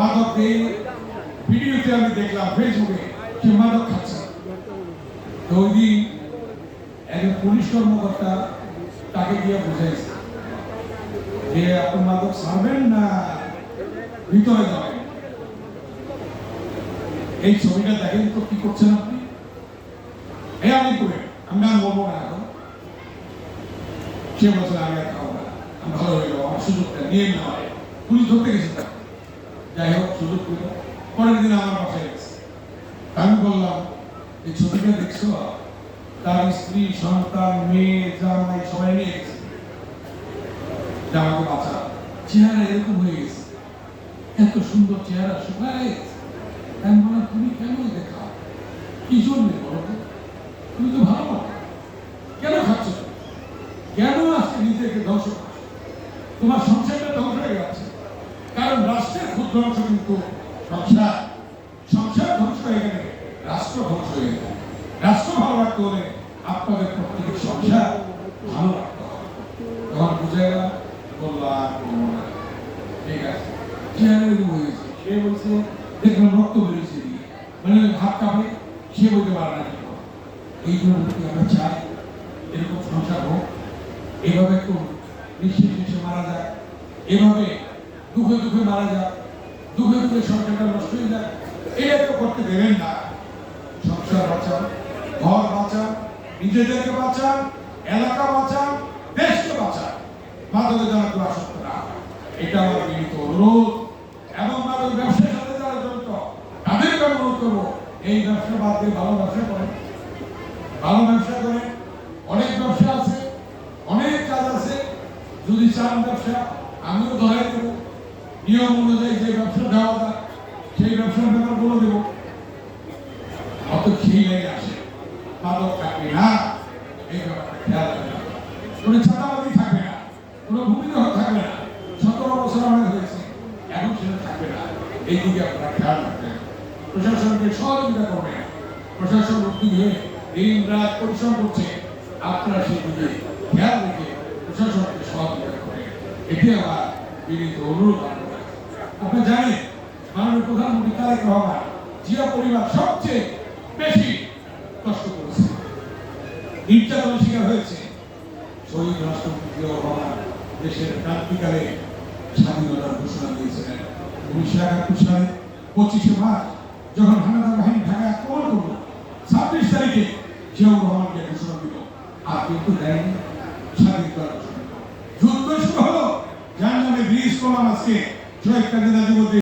মাদক এই ভিডিওতে আমি দেখলাম ফেসবুকে সে মাদক খাচ্ছে। তো ওই দিন একজন পুলিশ কর্মকর্তা তাকে গিয়ে বুঝাইছে যে আপনি মাদক ছাড়বেন না ভিতরে যাবেন। এই ছবিটা দেখেন তো কি করছেন আপনি। এই আমি করে আমি আর বলবো না এখন। সে বছর আমি আর খাবো না, আমি ভালো হয়ে যাবো, আমার সুযোগটা নিয়ে না হয় পুলিশ ধরতে গেছে। যাই হোক সুযোগ পেল, পরের দিন আমার বাসায় গেছে। আমি বললাম এই ছবিটা দেখছো, তার স্ত্রী সন্তান মেয়ে জামাই সবাই নিয়ে গেছে, আমাকে বাঁচা। চেহারা এরকম হয়ে গেছে, এত সুন্দর চেহারা শুকায় গেছে। আমি বললাম তুমি কেন দেখা, কি জন্যে বলো তো, তুমি তো ভালো না, কেন খাচ্ছ, কেন আজকে নিজেকে ধ্বংস করছো, তোমার সংসারটা ধ্বংস হয়ে যাচ্ছে। কারণ রাষ্ট্রের ক্ষুদ্র অংশ কিন্তু সংসার, সংসার ধ্বংস হয়ে গেলে রাষ্ট্র ধ্বংস হয়ে গেলে। রাষ্ট্র ভালো রাখতে হলে আপনাদের প্রত্যেকের সংসার ভালো রাখতে হবে। তখন বুঝে গেলাম, বললাম ঠিক আছে। চেহারা এরকম হয়েছে, সে বলছে দেখলাম রক্ত বেরিয়েছে, মানে হাত কাঁপে, সে বলতে পারে না। এই জন্য আমরা চাই এরকম সংসার হোক, এভাবে একটু নিঃশ্বাসে মারা যায়, এভাবে দুঃখে দুঃখে মারা যায়, দুঃখে দুঃখে সংসারটা নষ্ট হয়ে যায়। এটা তো করতে দেবেন না। সংসার বাঁচান, ঘর বাঁচান, নিজেদেরকে বাঁচান, এলাকা বাঁচান, দেশকে বাঁচান, মাদকে যেন কেউ আসক্ত না হয়। এটা আমার বিনীত অনুরোধ। এবং মাদক ব্যবসার সাথে যারা জড়িত তাদেরকে অনুরোধ করবো, এই ব্যবসা বাদ দিয়ে ভালো ব্যবসা করেন, ভালো ব্যবসা করেন। অনেক ব্যবসা আছে, অনেক কাজ আছে। যদি চান ব্যবসা, আমিও ধরাই দেবো, নিয়ম অনুযায়ী যে ব্যবসা দেওয়া যায় সেই ব্যবসার ব্যাপার বলে দেবো। অত খেয়ে লেগে আসে, মাদক থাকবে না, এই ব্যাপারটা খেয়াল রাখবে। কোনো ছাতাবাদি থাকবে না, কোনো ভূমিদহ থাকবে না। 17 বছর আমাদের হয়েছে, এখন সেটা থাকবে না। এই দিকে আপনারা খেয়াল রাখবেন, প্রশাসনকে সহযোগিতা করবেন। প্রশাসন উদ্যোগী হয়ে দিন রাত পরিশ্রম করছে, আপনারা সেই দিকে খেয়াল রেখে প্রশাসনকে সহযোগিতা করবেন। এটি আমার বিনীত অনুরোধ। আপনি জানেন মাননীয় প্রধানমন্ত্রী তারেক রহমান জিয়া পরিবার সবচেয়ে বেশি কষ্ট করেছে, নির্যাতনের শিকার হয়েছে। শহীদ রাষ্ট্রপতি জিয়াউর রহমান দেশের ক্রান্তিকালে স্বাধীনতার ঘোষণা দিয়েছিলেন 1971 সালে 25 মার্চ, যখন হানাদার বাহিনী ঢাকা আক্রমণ করল। 26 তারিখে জিয়াউর রহমানকে ঘোষণা দিল, আর কিন্তু দেয়নি স্বাধীনতার ঘোষণা। যুদ্ধ শুরু হলো, যার নামে ব্রিজ করলাম আজকে শহীদ কাজী নাজিমুদ্দিন।